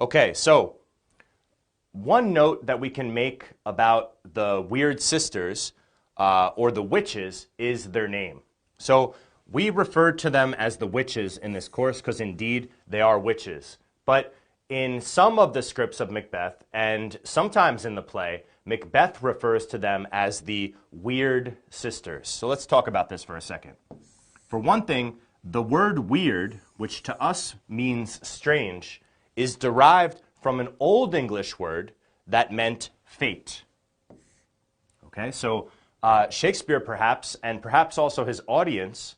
Okay, so one note that we can make about the weird sisters or the witches is their name. So we refer to them as the witches in this course because indeed they are witches. But in some of the scripts of Macbeth and sometimes in the play, Macbeth refers to them as the weird sisters. So let's talk about this for a second. For one thing, the word weird, which to us means strange, is derived from an Old English word that meant fate. Okay, so Shakespeare perhaps, and perhaps also his audience,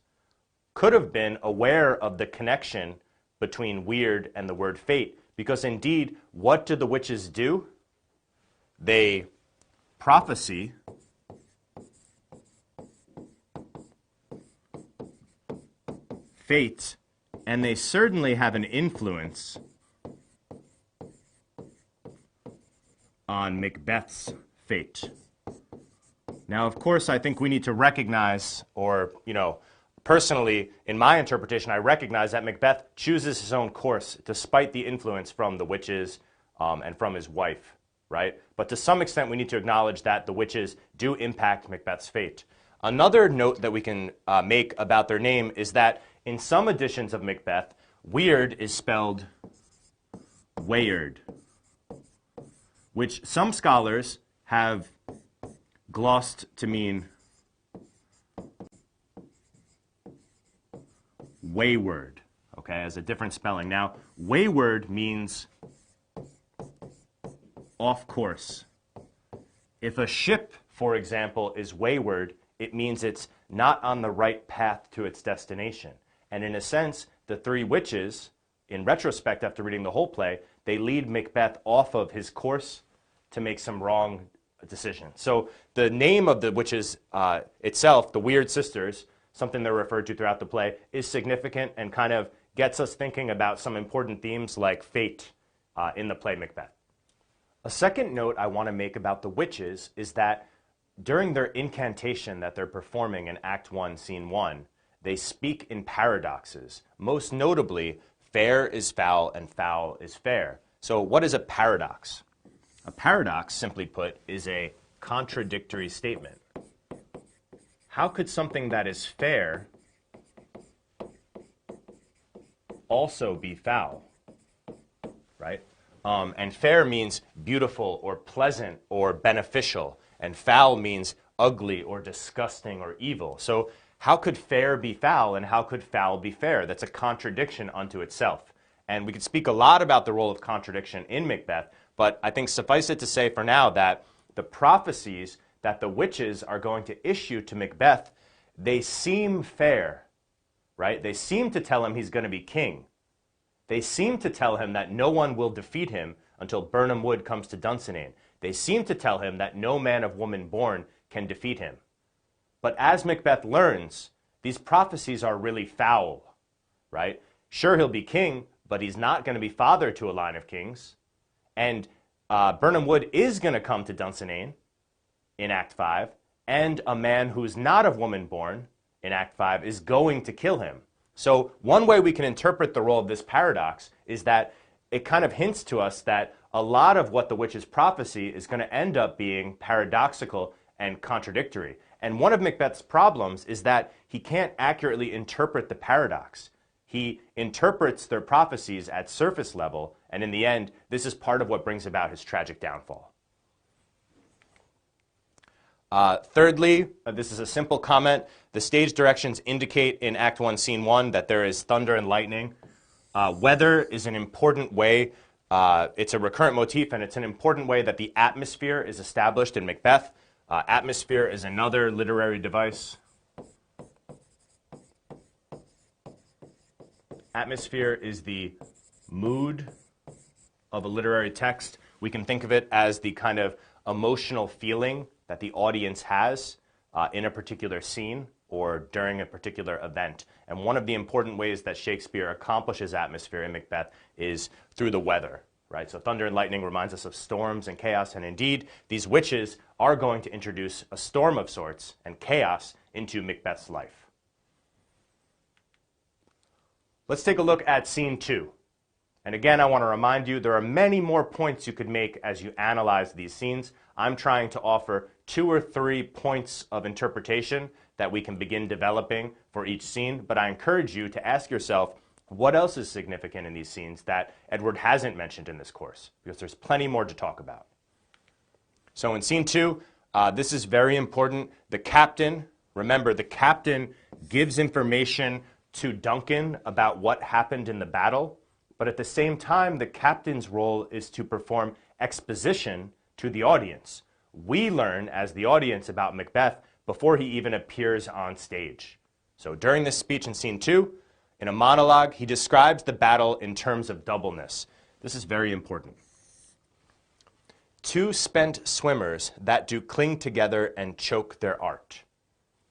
could have been aware of the connection between weird and the word fate, because indeed, what did the witches do? They prophesy fate, and they certainly have an influence on Macbeth's fate. Now, of course, I think we need to recognize, or, personally, in my interpretation, I recognize that Macbeth chooses his own course despite the influence from the witches and from his wife, right? But to some extent, we need to acknowledge that the witches do impact Macbeth's fate. Another note that we can make about their name is that in some editions of Macbeth, weird is spelled Wayard, which some scholars have glossed to mean wayward, okay, as a different spelling. Now, wayward means off course. If a ship, for example, is wayward, it means it's not on the right path to its destination. And in a sense, the three witches, in retrospect after reading the whole play, they lead Macbeth off of his course to make some wrong decision. So the name of the witches itself, the Weird Sisters, something they're referred to throughout the play, is significant and kind of gets us thinking about some important themes like fate in the play Macbeth. A second note I want to make about the witches is that during their incantation that they're performing in Act 1, Scene 1, they speak in paradoxes. Most notably, fair is foul and foul is fair. So what is a paradox? A paradox, simply put, is a contradictory statement. How could something that is fair also be foul, right? And fair means beautiful or pleasant or beneficial, and foul means ugly or disgusting or evil. So how could fair be foul and how could foul be fair? That's a contradiction unto itself. And we could speak a lot about the role of contradiction in Macbeth, but I think suffice it to say for now that the prophecies that the witches are going to issue to Macbeth, they seem fair, right? They seem to tell him he's going to be king. They seem to tell him that no one will defeat him until Birnam Wood comes to Dunsinane. They seem to tell him that no man of woman born can defeat him. But as Macbeth learns, these prophecies are really foul, right? Sure, he'll be king, but he's not going to be father to a line of kings. And Birnam Wood is going to come to Dunsinane in Act 5, and a man who's not of woman born in Act 5 is going to kill him. So one way we can interpret the role of this paradox is that it kind of hints to us that a lot of what the witch's prophecy is going to end up being paradoxical and contradictory. And one of Macbeth's problems is that he can't accurately interpret the paradox. He interprets their prophecies at surface level, and in the end, this is part of what brings about his tragic downfall. Thirdly, this is a simple comment. The stage directions indicate in Act 1, Scene 1 that there is thunder and lightning. Weather is an important way. It's a recurrent motif, and it's an important way that the atmosphere is established in Macbeth. Atmosphere is another literary device. Atmosphere is the mood of a literary text. We can think of it as the kind of emotional feeling that the audience has in a particular scene or during a particular event. And one of the important ways that Shakespeare accomplishes atmosphere in Macbeth is through the weather, right? So thunder and lightning reminds us of storms and chaos, and indeed, these witches are going to introduce a storm of sorts and chaos into Macbeth's life. Let's take a look at Scene 2. And again, I want to remind you, there are many more points you could make as you analyze these scenes. I'm trying to offer 2 or 3 points of interpretation that we can begin developing for each scene, but I encourage you to ask yourself, what else is significant in these scenes that Edward hasn't mentioned in this course? Because there's plenty more to talk about. So in scene 2, this is very important. The captain, remember, the captain gives information to Duncan about what happened in the battle, but at the same time, the captain's role is to perform exposition to the audience. We learn as the audience about Macbeth before he even appears on stage. So during this speech in scene 2, in a monologue, he describes the battle in terms of doubleness. This is very important. 2 spent swimmers that do cling together and choke their art.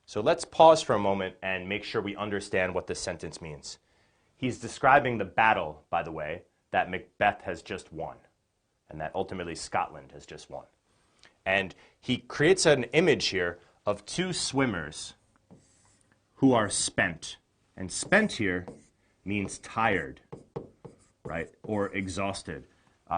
So let's pause for a moment and make sure we understand what this sentence means. He's describing the battle, by the way, that Macbeth has just won, and that ultimately Scotland has just won. And he creates an image here of 2 swimmers who are spent. And spent here means tired, right, or exhausted.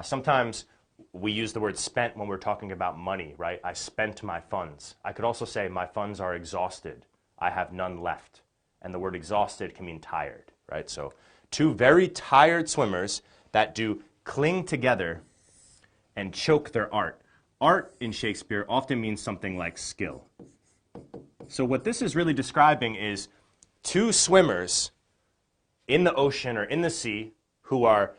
Sometimes we use the word spent when we're talking about money, right? I spent my funds. I could also say my funds are exhausted. I have none left. And the word exhausted can mean tired, right? So 2 very tired swimmers that do cling together and choke their art. Art in Shakespeare often means something like skill. So what this is really describing is 2 swimmers in the ocean or in the sea who are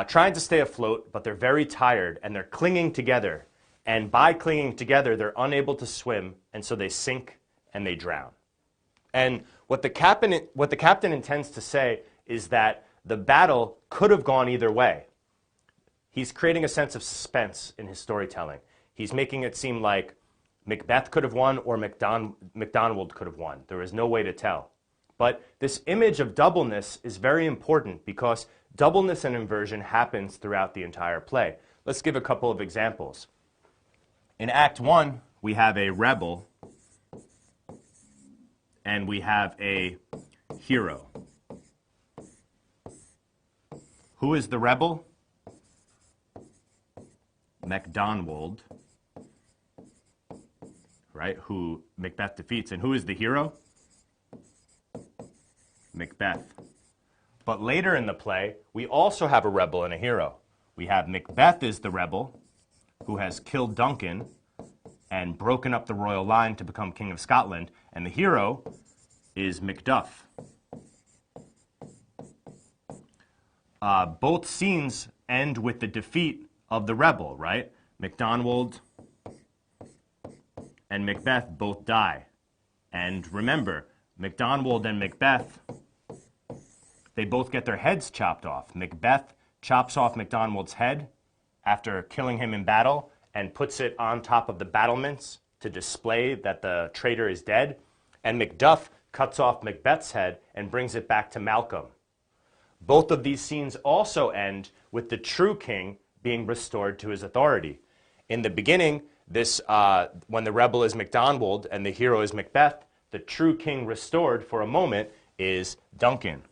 trying to stay afloat, but they're very tired and they're clinging together. And by clinging together, they're unable to swim, and so they sink and they drown. And what the captain intends to say is that the battle could have gone either way. He's creating a sense of suspense in his storytelling. He's making it seem like Macbeth could have won or MacDonald could have won. There is no way to tell. But this image of doubleness is very important because doubleness and inversion happens throughout the entire play. Let's give a couple of examples. In Act 1, we have a rebel and we have a hero. Who is the rebel? MacDonald, right, who Macbeth defeats. And who is the hero? Macbeth. But later in the play, we also have a rebel and a hero. We have Macbeth is the rebel who has killed Duncan and broken up the royal line to become King of Scotland, and the hero is Macduff. Both scenes end with the defeat of the rebel, right? MacDonald and Macbeth both die. And remember, MacDonald and Macbeth, they both get their heads chopped off. Macbeth chops off MacDonald's head after killing him in battle and puts it on top of the battlements to display that the traitor is dead. And Macduff cuts off Macbeth's head and brings it back to Malcolm. Both of these scenes also end with the true king being restored to his authority. In the beginning, when the rebel is MacDonald and the hero is Macbeth, the true king restored for a moment is Duncan.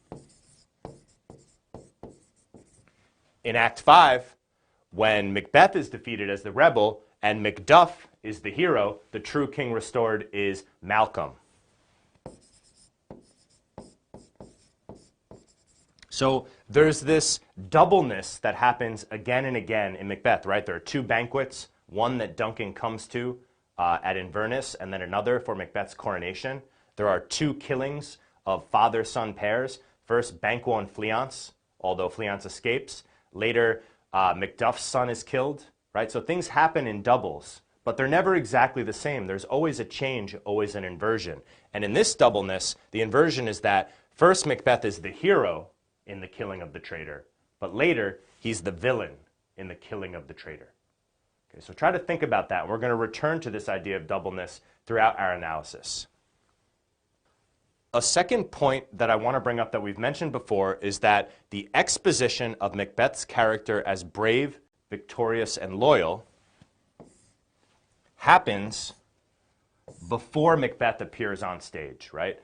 In Act 5, when Macbeth is defeated as the rebel and Macduff is the hero, the true king restored is Malcolm. So there's this doubleness that happens again and again in Macbeth, right? There are 2 banquets, one that Duncan comes to at Inverness, and then another for Macbeth's coronation. There are 2 killings of father-son pairs. First, Banquo and Fleance, although Fleance escapes. Later, Macduff's son is killed, right? So things happen in doubles, but they're never exactly the same. There's always a change, always an inversion. And in this doubleness, the inversion is that first Macbeth is the hero in the killing of the traitor, but later he's the villain in the killing of the traitor. Okay, so try to think about that. We're going to return to this idea of doubleness throughout our analysis. A second point that I want to bring up that we've mentioned before is that the exposition of Macbeth's character as brave, victorious, and loyal happens before Macbeth appears on stage, right?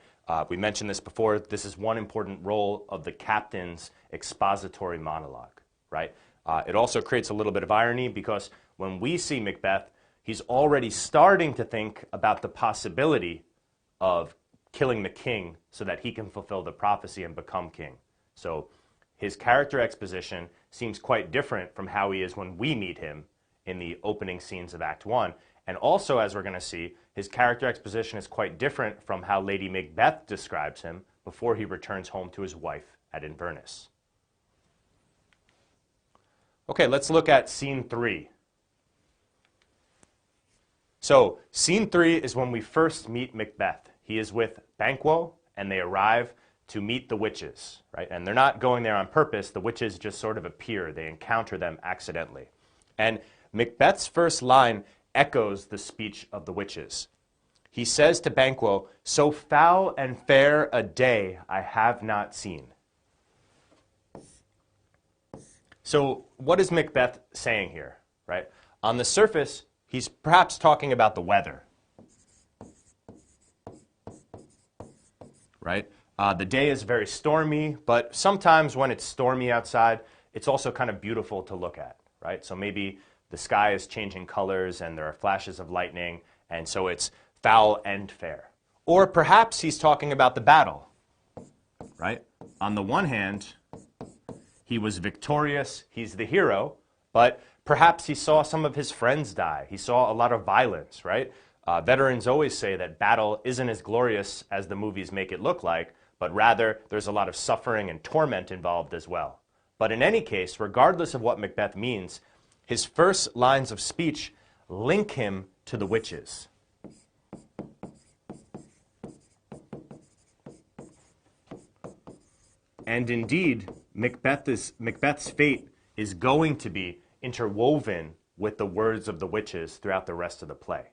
We mentioned this before. This is one important role of the captain's expository monologue. right? It also creates a little bit of irony because when we see Macbeth, he's already starting to think about the possibility of killing the king so that he can fulfill the prophecy and become king. So his character exposition seems quite different from how he is when we meet him in the opening scenes of Act 1. And also, as we're going to see, his character exposition is quite different from how Lady Macbeth describes him before he returns home to his wife at Inverness. Okay, let's look at scene 3. So, scene 3 is when we first meet Macbeth. He is with Banquo, and they arrive to meet the witches, right? And they're not going there on purpose. The witches just sort of appear. They encounter them accidentally. And Macbeth's first line echoes the speech of the witches. He says to Banquo, "So foul and fair a day I have not seen." So what is Macbeth saying here, right? On the surface, he's perhaps talking about the weather, right? The day is very stormy, but sometimes when it's stormy outside, it's also kind of beautiful to look at, right? So maybe the sky is changing colors and there are flashes of lightning, and so it's foul and fair. Or perhaps he's talking about the battle, right? On the one hand, he was victorious, he's the hero, but perhaps he saw some of his friends die. He saw a lot of violence, right? Veterans always say that battle isn't as glorious as the movies make it look like, but rather there's a lot of suffering and torment involved as well. But in any case, regardless of what Macbeth means, his first lines of speech link him to the witches. And indeed, Macbeth's fate is going to be interwoven with the words of the witches throughout the rest of the play.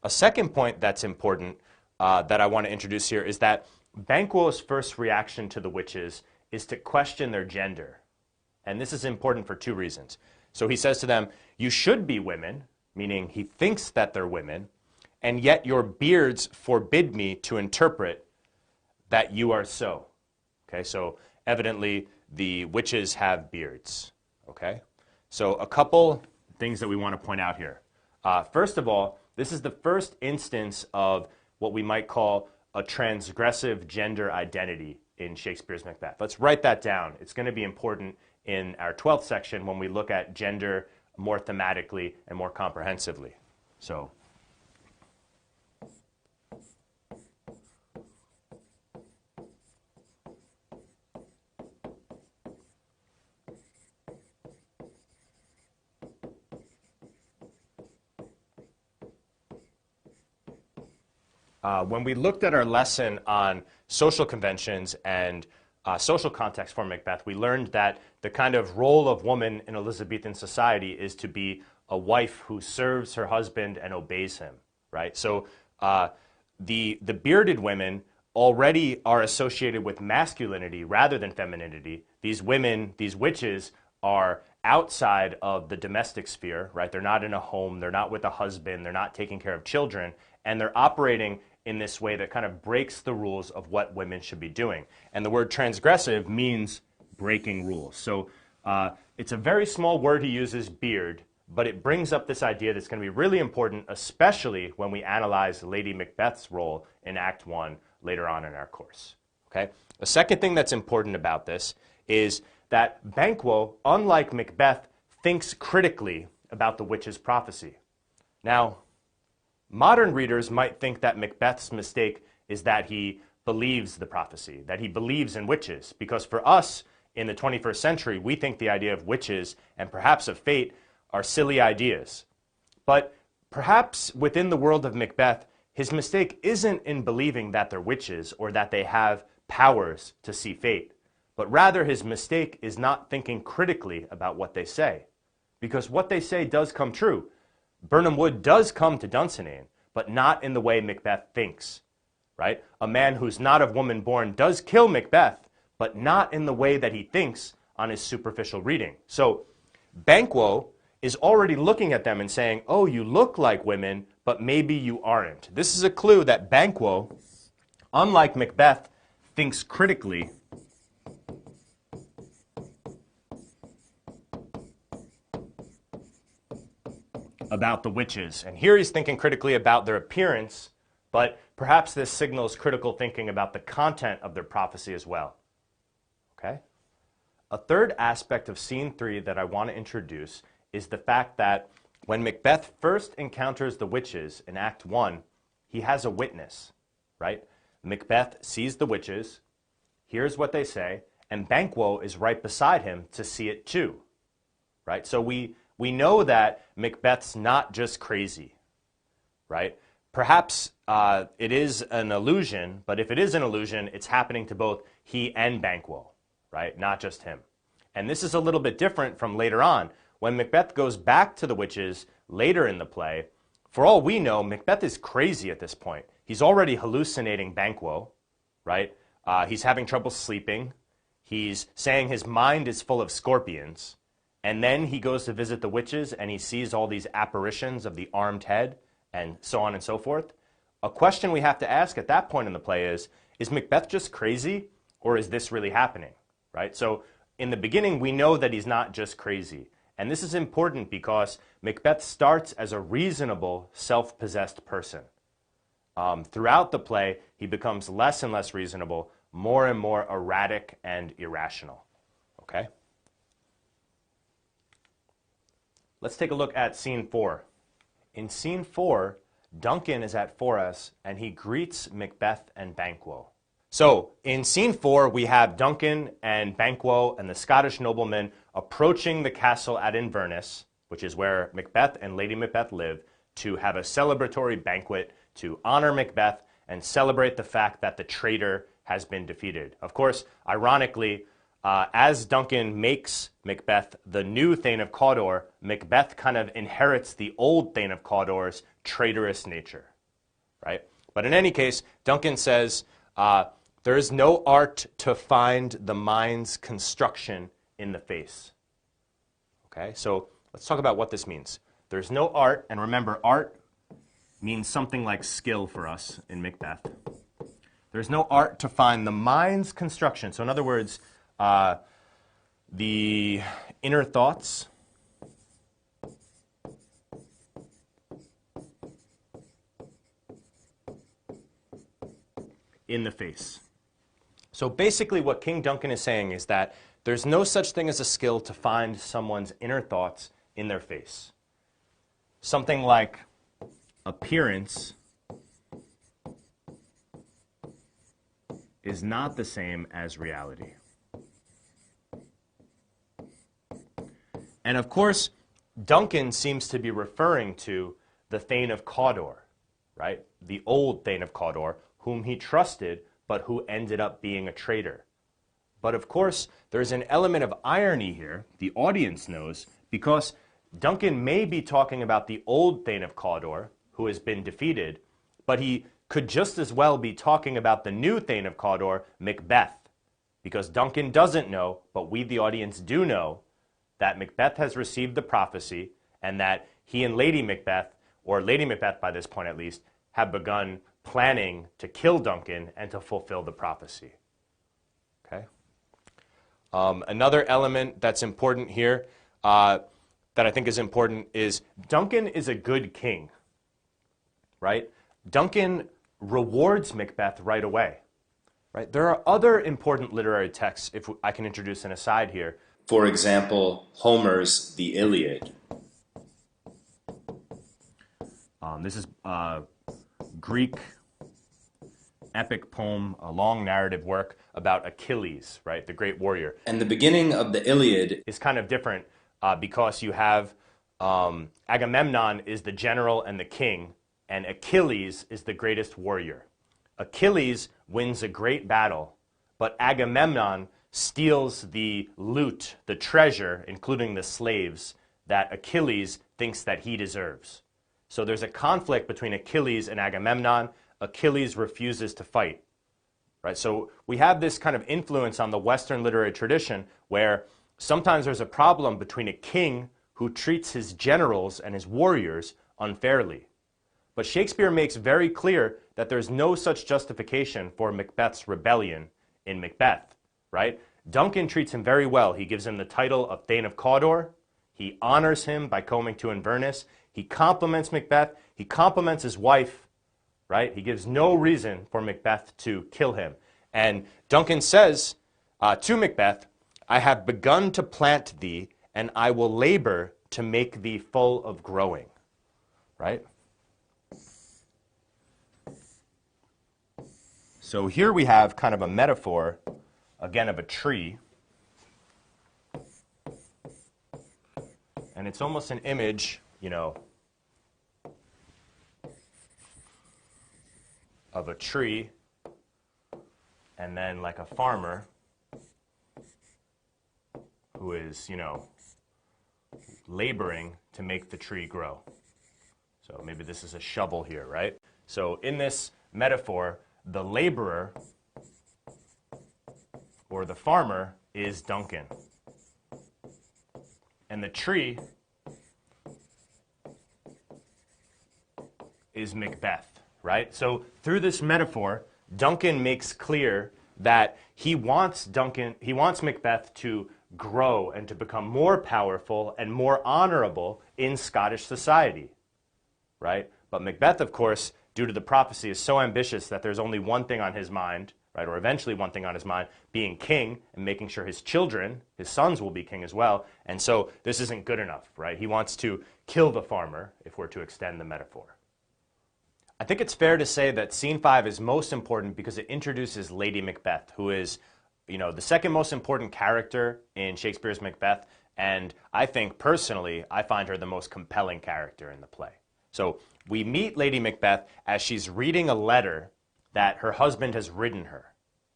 A second point that's important that I want to introduce here is that Banquo's first reaction to the witches is to question their gender. And this is important for two reasons. So he says to them, "You should be women," meaning he thinks that they're women, "and yet your beards forbid me to interpret that you are so." Okay, so evidently the witches have beards. Okay, so a couple things that we want to point out here. First of all, this is the first instance of what we might call a transgressive gender identity in Shakespeare's Macbeth. Let's write that down. It's going to be important in our 12th section when we look at gender more thematically and more comprehensively. So, when we looked at our lesson on social conventions and social context for Macbeth, we learned that the kind of role of woman in Elizabethan society is to be a wife who serves her husband and obeys him, right? So the bearded women already are associated with masculinity rather than femininity. These women, these witches, are outside of the domestic sphere, right? They're not in a home, they're not with a husband, they're not taking care of children, and they're operating in this way that kind of breaks the rules of what women should be doing. And the word transgressive means breaking rules. So it's a very small word he uses, beard, but it brings up this idea that's going to be really important, especially when we analyze Lady Macbeth's role in Act 1 later on in our course. Okay? The second thing that's important about this is that Banquo, unlike Macbeth, thinks critically about the witch's prophecy. Now, modern readers might think that Macbeth's mistake is that he believes the prophecy, that he believes in witches, because for us in the 21st century, we think the idea of witches and perhaps of fate are silly ideas. But perhaps within the world of Macbeth, his mistake isn't in believing that they're witches or that they have powers to see fate, but rather his mistake is not thinking critically about what they say, because what they say does come true. Birnam Wood does come to Dunsinane, but not in the way Macbeth thinks, right? A man who's not of woman born does kill Macbeth, but not in the way that he thinks on his superficial reading. So Banquo is already looking at them and saying, oh, you look like women, but maybe you aren't. This is a clue that Banquo, unlike Macbeth, thinks critically about the witches. And here he's thinking critically about their appearance, but perhaps this signals critical thinking about the content of their prophecy as well. Okay? A third aspect of scene 3 that I want to introduce is the fact that when Macbeth first encounters the witches in Act 1, he has a witness, right? Macbeth sees the witches, hears what they say, and Banquo is right beside him to see it too, right? So we know that Macbeth's not just crazy, right? Perhaps it is an illusion, but if it is an illusion, it's happening to both he and Banquo, right? Not just him. And this is a little bit different from later on. When Macbeth goes back to the witches later in the play, for all we know, Macbeth is crazy at this point. He's already hallucinating Banquo, right? He's having trouble sleeping. He's saying his mind is full of scorpions. And then he goes to visit the witches and he sees all these apparitions of the armed head and so on and so forth. A question we have to ask at that point in the play is Macbeth just crazy or is this really happening, right? So in the beginning, we know that he's not just crazy. And this is important because Macbeth starts as a reasonable, self-possessed person. Throughout the play, he becomes less and less reasonable, more and more erratic and irrational. Okay? Let's take a look at scene 4. In scene 4, Duncan is at Forres and he greets Macbeth and Banquo. So in scene 4, we have Duncan and Banquo and the Scottish nobleman approaching the castle at Inverness, which is where Macbeth and Lady Macbeth live, to have a celebratory banquet to honor Macbeth and celebrate the fact that the traitor has been defeated. Of course, ironically, as Duncan makes Macbeth the new Thane of Cawdor, Macbeth kind of inherits the old Thane of Cawdor's traitorous nature, right? But in any case, Duncan says, there is no art to find the mind's construction in the face. Okay, so let's talk about what this means. There's no art, and remember, art means something like skill for us in Macbeth. There's no art to find the mind's construction. So in other words, the inner thoughts in the face. So basically what King Duncan is saying is that there's no such thing as a skill to find someone's inner thoughts in their face. Something like appearance is not the same as reality. And of course, Duncan seems to be referring to the Thane of Cawdor, right? The old Thane of Cawdor, whom he trusted, but who ended up being a traitor. But of course, there's an element of irony here, the audience knows, because Duncan may be talking about the old Thane of Cawdor, who has been defeated, but he could just as well be talking about the new Thane of Cawdor, Macbeth, because Duncan doesn't know, but we, the audience, do know, that Macbeth has received the prophecy and that he and Lady Macbeth, or Lady Macbeth by this point at least, have begun planning to kill Duncan and to fulfill the prophecy. Okay. Another element that's important here, that I think is important, is Duncan is a good king, right? Duncan rewards Macbeth right away, right? There are other important literary texts, if I can introduce an aside here. For example, Homer's The Iliad. This is Greek epic poem, a long narrative work about Achilles, right, the great warrior. And the beginning of the Iliad is kind of different because you have Agamemnon is the general and the king, and Achilles is the greatest warrior. Achilles wins a great battle, but Agamemnon steals the loot, the treasure, including the slaves, that Achilles thinks that he deserves. So there's a conflict between Achilles and Agamemnon. Achilles refuses to fight, right? So we have this kind of influence on the Western literary tradition where sometimes there's a problem between a king who treats his generals and his warriors unfairly. But Shakespeare makes very clear that there's no such justification for Macbeth's rebellion in Macbeth, right? Duncan treats him very well. He gives him the title of Thane of Cawdor. He honors him by coming to Inverness. He compliments Macbeth. He compliments his wife, right? He gives no reason for Macbeth to kill him. And Duncan says to Macbeth, I have begun to plant thee, and I will labor to make thee full of growing, right? So here we have kind of a metaphor, again, of a tree. And it's almost an image, you know, of a tree, and then like a farmer who is, you know, laboring to make the tree grow. So maybe this is a shovel here, right? So in this metaphor, the laborer or the farmer is Duncan. And the tree is Macbeth, right? So through this metaphor, Duncan makes clear that he wants Macbeth to grow and to become more powerful and more honorable in Scottish society, right? But Macbeth, of course, due to the prophecy, is so ambitious that there's only one thing on his mind, right, or eventually one thing on his mind, being king and making sure his children, his sons, will be king as well. And so this isn't good enough, right? He wants to kill the farmer, if we're to extend the metaphor. I think it's fair to say that Scene 5 is most important because it introduces Lady Macbeth, who is, you know, the second most important character in Shakespeare's Macbeth, and I think, personally, I find her the most compelling character in the play. So we meet Lady Macbeth as she's reading a letter that her husband has written her,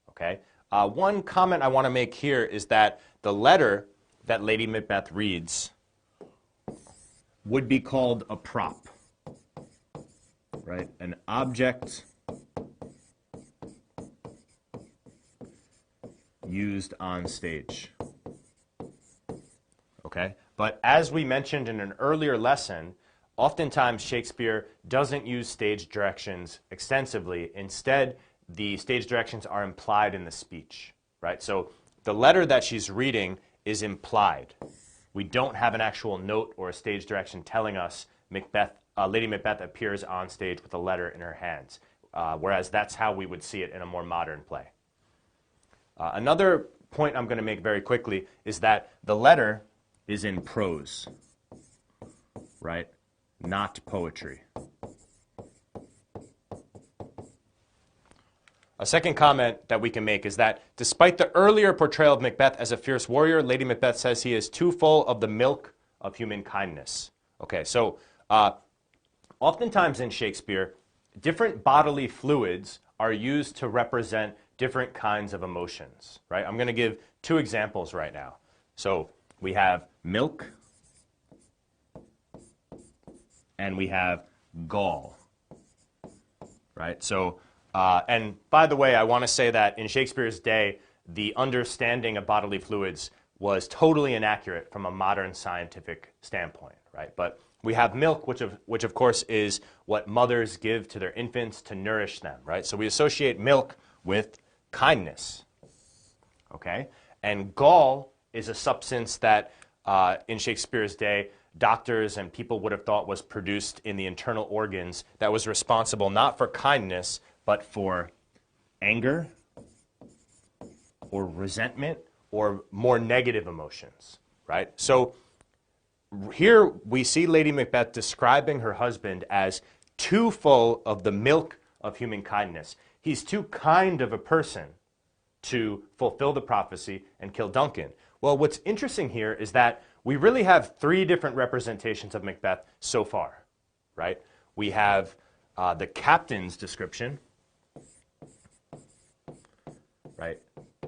okay? One comment I want to make here is that the letter that Lady Macbeth reads would be called a prop, right? An object used on stage, okay? But as we mentioned in an earlier lesson, oftentimes Shakespeare doesn't use stage directions extensively. Instead, the stage directions are implied in the speech, right? So the letter that she's reading is implied. We don't have an actual note or a stage direction telling us Lady Macbeth appears on stage with a letter in her hands, whereas that's how we would see it in a more modern play. Another point I'm going to make very quickly is that the letter is in prose, right? Not poetry. A second comment that we can make is that despite the earlier portrayal of Macbeth as a fierce warrior, Lady Macbeth says he is too full of the milk of human kindness. Okay, so oftentimes in Shakespeare, different bodily fluids are used to represent different kinds of emotions, right? I'm going to give two examples right now. So we have milk and we have gall, right? So, and by the way, I want to say that in Shakespeare's day, the understanding of bodily fluids was totally inaccurate from a modern scientific standpoint, right? But we have milk, which of course is what mothers give to their infants to nourish them, right? So we associate milk with kindness, okay? And gall is a substance that in Shakespeare's day, doctors and people would have thought was produced in the internal organs that was responsible not for kindness, but for anger or resentment or more negative emotions, right? So here we see Lady Macbeth describing her husband as too full of the milk of human kindness. He's too kind of a person to fulfill the prophecy and kill Duncan. Well, what's interesting here is that we really have three different representations of Macbeth so far, right? We have the captain's description, right?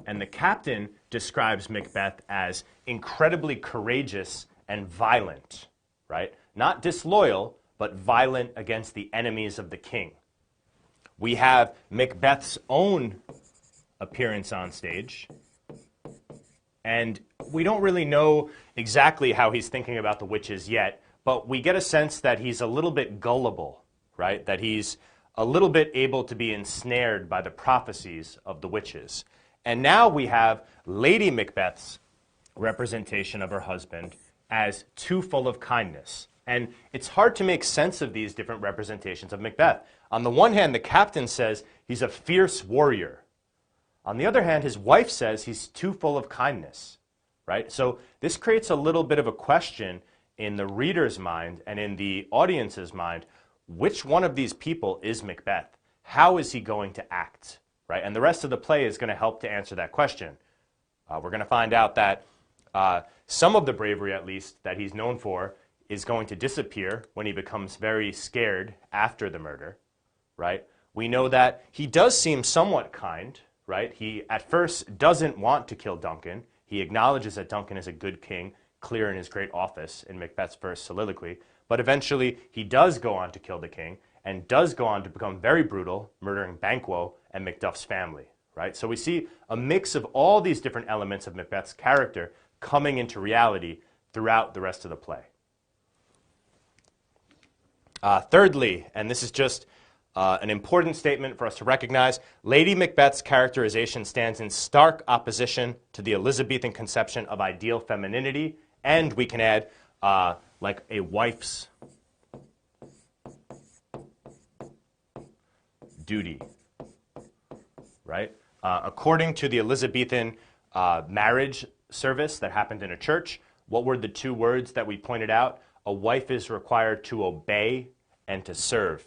And the captain describes Macbeth as incredibly courageous and violent, right? Not disloyal, but violent against the enemies of the king. We have Macbeth's own appearance on stage, and we don't really know exactly how he's thinking about the witches yet, but we get a sense that he's a little bit gullible, right? That he's a little bit able to be ensnared by the prophecies of the witches. And now we have Lady Macbeth's representation of her husband as too full of kindness. And it's hard to make sense of these different representations of Macbeth. On the one hand, the captain says he's a fierce warrior. On the other hand, his wife says he's too full of kindness, right? So this creates a little bit of a question in the reader's mind and in the audience's mind. Which one of these people is Macbeth? How is he going to act, right? And the rest of the play is going to help to answer that question. We're going to find out that some of the bravery, at least, that he's known for is going to disappear when he becomes very scared after the murder, right? We know that he does seem somewhat kind, right? He, at first, doesn't want to kill Duncan. He acknowledges that Duncan is a good king, clear in his great office in Macbeth's first soliloquy. But eventually, he does go on to kill the king and does go on to become very brutal, murdering Banquo and Macduff's family, right? So we see a mix of all these different elements of Macbeth's character coming into reality throughout the rest of the play. Thirdly, and this is just an important statement for us to recognize, Lady Macbeth's characterization stands in stark opposition to the Elizabethan conception of ideal femininity, and we can add like a wife's duty, right? According to the Elizabethan marriage service that happened in a church, what were the two words that we pointed out? A wife is required to obey and to serve.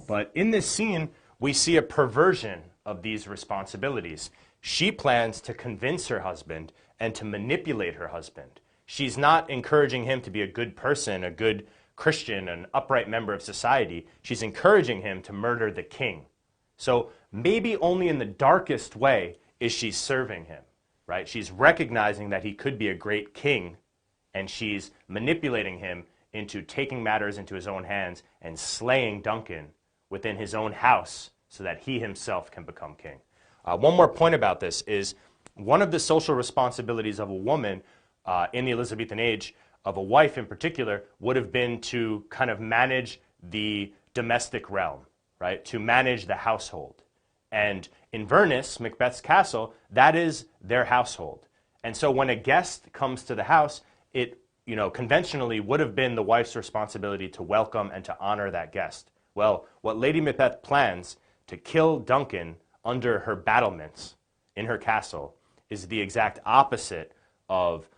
But in this scene, we see a perversion of these responsibilities. She plans to convince her husband and to manipulate her husband. She's not encouraging him to be a good person, a good Christian, an upright member of society. She's encouraging him to murder the king. So maybe only in the darkest way is she serving him, right? She's recognizing that he could be a great king, and she's manipulating him into taking matters into his own hands and slaying Duncan within his own house so that he himself can become king. One more point about this is one of the social responsibilities of a woman in the Elizabethan age, of a wife in particular, would have been to kind of manage the domestic realm, right? To manage the household. And in Inverness, Macbeth's castle, that is their household. And so when a guest comes to the house, it, conventionally would have been the wife's responsibility to welcome and to honor that guest. Well, what Lady Macbeth plans to kill Duncan under her battlements in her castle is the exact opposite of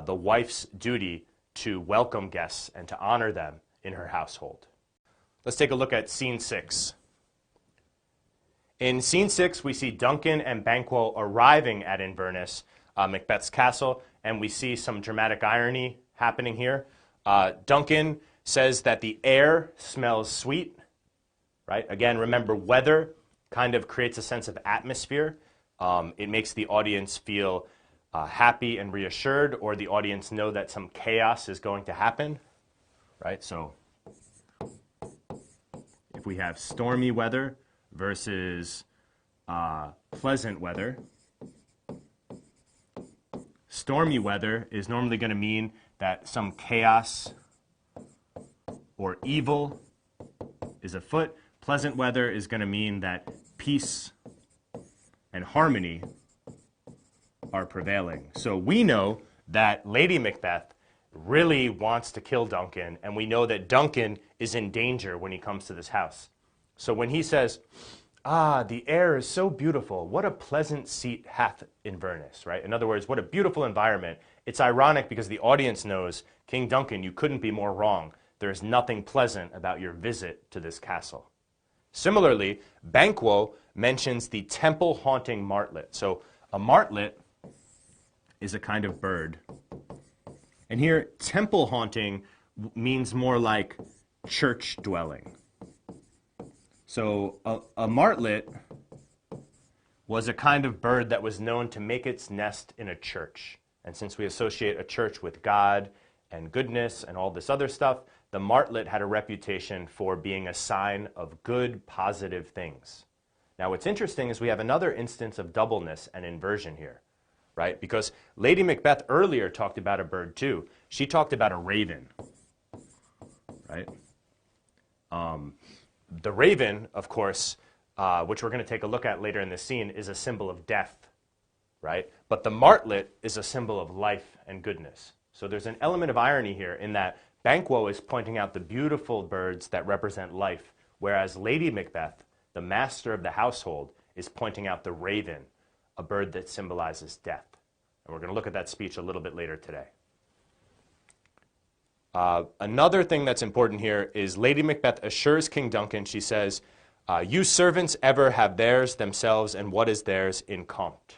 the wife's duty to welcome guests and to honor them in her household. Let's take a look at scene 6. In scene 6, we see Duncan and Banquo arriving at Inverness, Macbeth's castle, and we see some dramatic irony happening here. Duncan says that the air smells sweet, right? Again, remember, weather kind of creates a sense of atmosphere. It makes the audience feel happy and reassured, or the audience know that some chaos is going to happen, right? So if we have stormy weather versus pleasant weather, stormy weather is normally going to mean that some chaos or evil is afoot. Pleasant weather is going to mean that peace and harmony are prevailing. So we know that Lady Macbeth really wants to kill Duncan, and we know that Duncan is in danger when he comes to this house. So when he says, the air is so beautiful, what a pleasant seat hath Inverness, right? In other words, what a beautiful environment. It's ironic because the audience knows, King Duncan, you couldn't be more wrong. There is nothing pleasant about your visit to this castle. Similarly, Banquo mentions the temple-haunting martlet. So a martlet is a kind of bird. And here, temple-haunting means more like church-dwelling. So a martlet was a kind of bird that was known to make its nest in a church. And since we associate a church with God and goodness and all this other stuff, the martlet had a reputation for being a sign of good, positive things. Now, what's interesting is we have another instance of doubleness and inversion here, right? Because Lady Macbeth earlier talked about a bird too. She talked about a raven, right? The raven, of course, which we're going to take a look at later in this scene, is a symbol of death, right? But the martlet is a symbol of life and goodness. So there's an element of irony here in that Banquo is pointing out the beautiful birds that represent life, whereas Lady Macbeth, the master of the household, is pointing out the raven, a bird that symbolizes death. And we're going to look at that speech a little bit later today. Another thing that's important here is Lady Macbeth assures King Duncan, she says, you servants ever have theirs, themselves, and what is theirs in compte.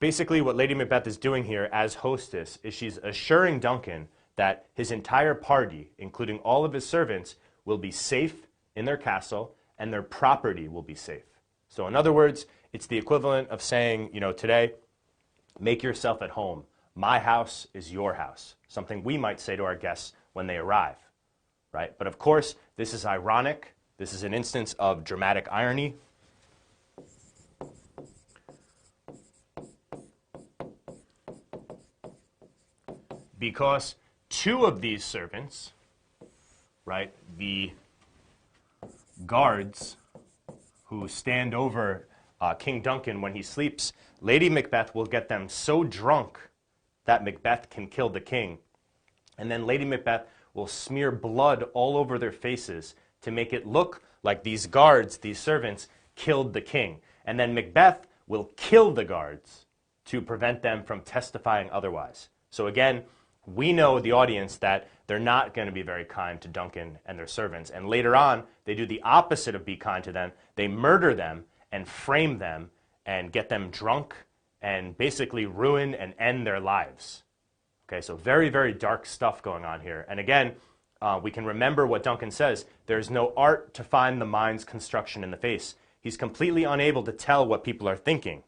Basically, what Lady Macbeth is doing here as hostess is she's assuring Duncan that his entire party, including all of his servants, will be safe in their castle and their property will be safe. So in other words, it's the equivalent of saying, today, make yourself at home. My house is your house. Something we might say to our guests when they arrive, right? But of course, this is ironic. This is an instance of dramatic irony. Because two of these servants, right, the guards who stand over King Duncan when he sleeps, Lady Macbeth will get them so drunk that Macbeth can kill the king. And then Lady Macbeth will smear blood all over their faces to make it look like these guards, these servants, killed the king. And then Macbeth will kill the guards to prevent them from testifying otherwise. So again, we know, the audience, that they're not going to be very kind to Duncan and their servants. And later on, they do the opposite of be kind to them. They murder them and frame them and get them drunk and basically ruin and end their lives. Okay, so very, very dark stuff going on here. And again, we can remember what Duncan says. There's no art to find the mind's construction in the face. He's completely unable to tell what people are thinking,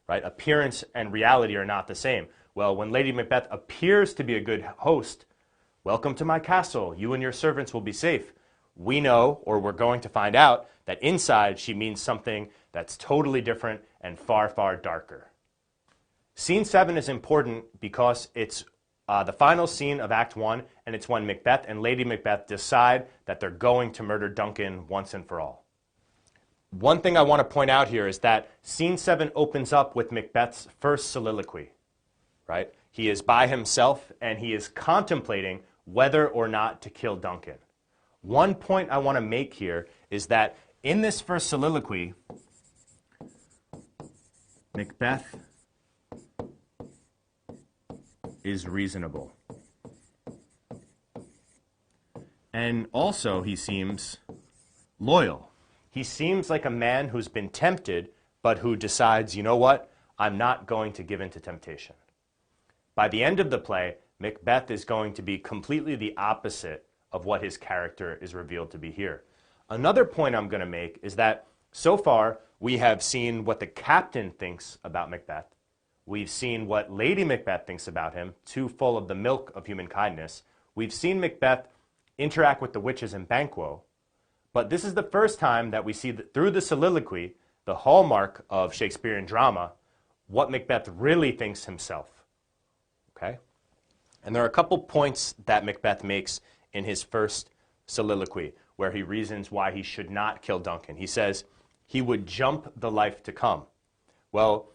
right? Appearance and reality are not the same. Well, when Lady Macbeth appears to be a good host, welcome to my castle, you and your servants will be safe. We know, or we're going to find out, that inside she means something that's totally different and far, far darker. Scene 7 is important because it's the final scene of Act 1, and it's when Macbeth and Lady Macbeth decide that they're going to murder Duncan once and for all. One thing I want to point out here is that Scene 7 opens up with Macbeth's first soliloquy. Right? He is by himself and he is contemplating whether or not to kill Duncan. One point I want to make here is that in this first soliloquy, Macbeth is reasonable. And also he seems loyal. He seems like a man who's been tempted, but who decides, you know what, I'm not going to give in to temptation. By the end of the play, Macbeth is going to be completely the opposite of what his character is revealed to be here. Another point I'm going to make is that so far we have seen what the captain thinks about Macbeth. We've seen what Lady Macbeth thinks about him, too full of the milk of human kindness. We've seen Macbeth interact with the witches in Banquo. But this is the first time that we see through the soliloquy, the hallmark of Shakespearean drama, what Macbeth really thinks himself. Okay? And there are a couple points that Macbeth makes in his first soliloquy where he reasons why he should not kill Duncan. He says he would jump the life to come. Well,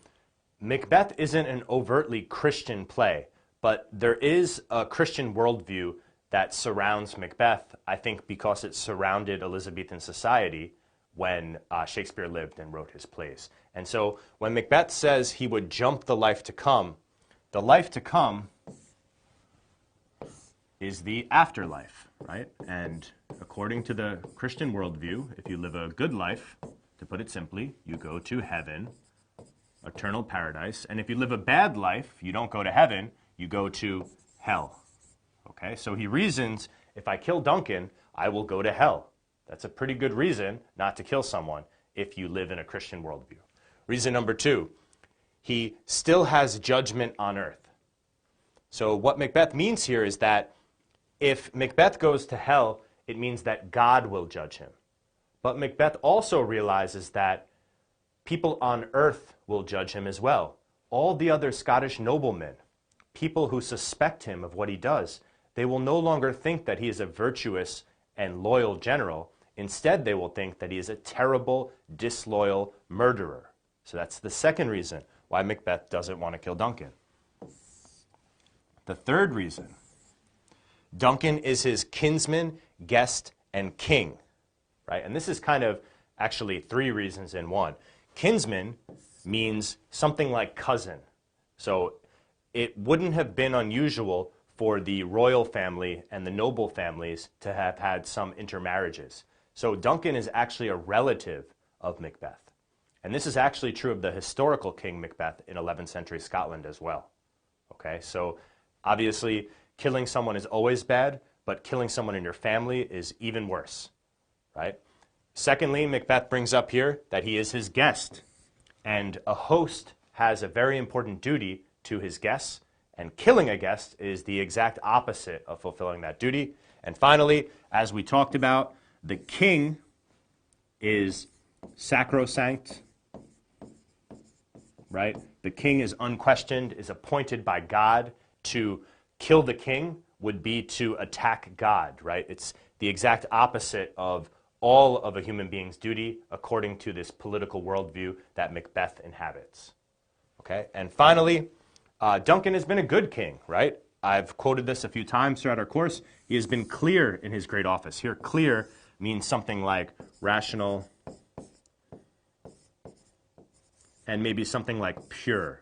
Macbeth isn't an overtly Christian play, but there is a Christian worldview that surrounds Macbeth, I think because it surrounded Elizabethan society when Shakespeare lived and wrote his plays. And so when Macbeth says he would jump the life to come is the afterlife, right? And according to the Christian worldview, if you live a good life, to put it simply, you go to heaven, eternal paradise. And if you live a bad life, you don't go to heaven, you go to hell. Okay, so he reasons, if I kill Duncan, I will go to hell. That's a pretty good reason not to kill someone if you live in a Christian worldview. Reason number 2, he still has judgment on earth. So what Macbeth means here is that if Macbeth goes to hell, it means that God will judge him. But Macbeth also realizes that people on earth will judge him as well. All the other Scottish noblemen, people who suspect him of what he does, they will no longer think that he is a virtuous and loyal general. Instead, they will think that he is a terrible, disloyal murderer. So that's the second reason why Macbeth doesn't want to kill Duncan. The third reason, Duncan is his kinsman, guest, and king, right? And this is kind of actually three reasons in one. Kinsman means something like cousin. So it wouldn't have been unusual for the royal family and the noble families to have had some intermarriages. So Duncan is actually a relative of Macbeth. And this is actually true of the historical King Macbeth in 11th century Scotland as well. Okay, so obviously killing someone is always bad, but killing someone in your family is even worse, right? Secondly, Macbeth brings up here that he is his guest. And a host has a very important duty to his guests, and killing a guest is the exact opposite of fulfilling that duty. And finally, as we talked about, the king is sacrosanct, right? The king is unquestioned, is appointed by God. To kill the king would be to attack God, right? It's the exact opposite of all of a human being's duty according to this political worldview that Macbeth inhabits. Okay, and finally, Duncan has been a good king, right? I've quoted this a few times throughout our course. He has been clear in his great office. Here, clear means something like rational and maybe something like pure,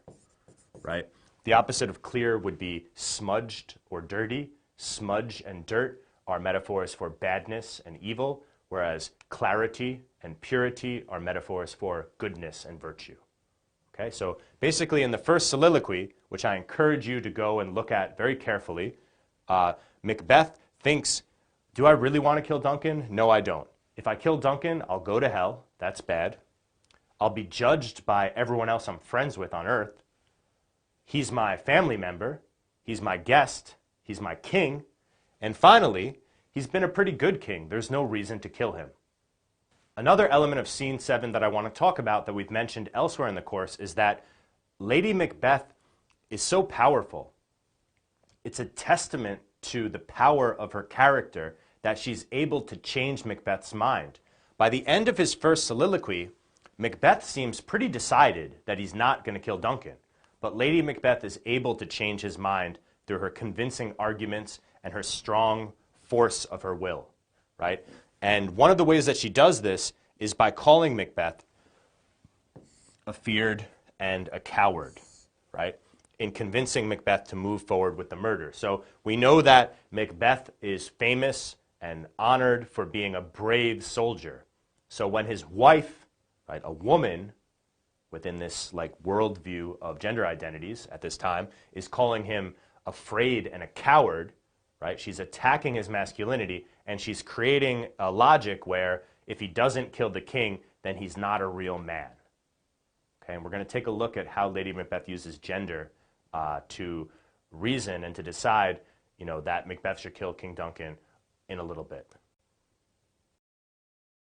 right? The opposite of clear would be smudged or dirty. Smudge and dirt are metaphors for badness and evil, whereas clarity and purity are metaphors for goodness and virtue. Okay, so basically in the first soliloquy, which I encourage you to go and look at very carefully, Macbeth thinks, do I really want to kill Duncan? No, I don't. If I kill Duncan, I'll go to hell. That's bad. I'll be judged by everyone else I'm friends with on earth. He's my family member. He's my guest. He's my king. And finally, he's been a pretty good king. There's no reason to kill him. Another element of Scene 7 that I want to talk about that we've mentioned elsewhere in the course is that Lady Macbeth is so powerful. It's a testament to the power of her character that she's able to change Macbeth's mind. By the end of his first soliloquy, Macbeth seems pretty decided that he's not going to kill Duncan. But Lady Macbeth is able to change his mind through her convincing arguments and her strong force of her will, right? And one of the ways that she does this is by calling Macbeth a feared and a coward, right? In convincing Macbeth to move forward with the murder. So we know that Macbeth is famous and honored for being a brave soldier. So when his wife, right, a woman within this like worldview of gender identities at this time, is calling him afraid and a coward, right? She's attacking his masculinity, and she's creating a logic where if he doesn't kill the king, then he's not a real man. Okay, and we're going to take a look at how Lady Macbeth uses gender to reason and to decide, that Macbeth should kill King Duncan in a little bit.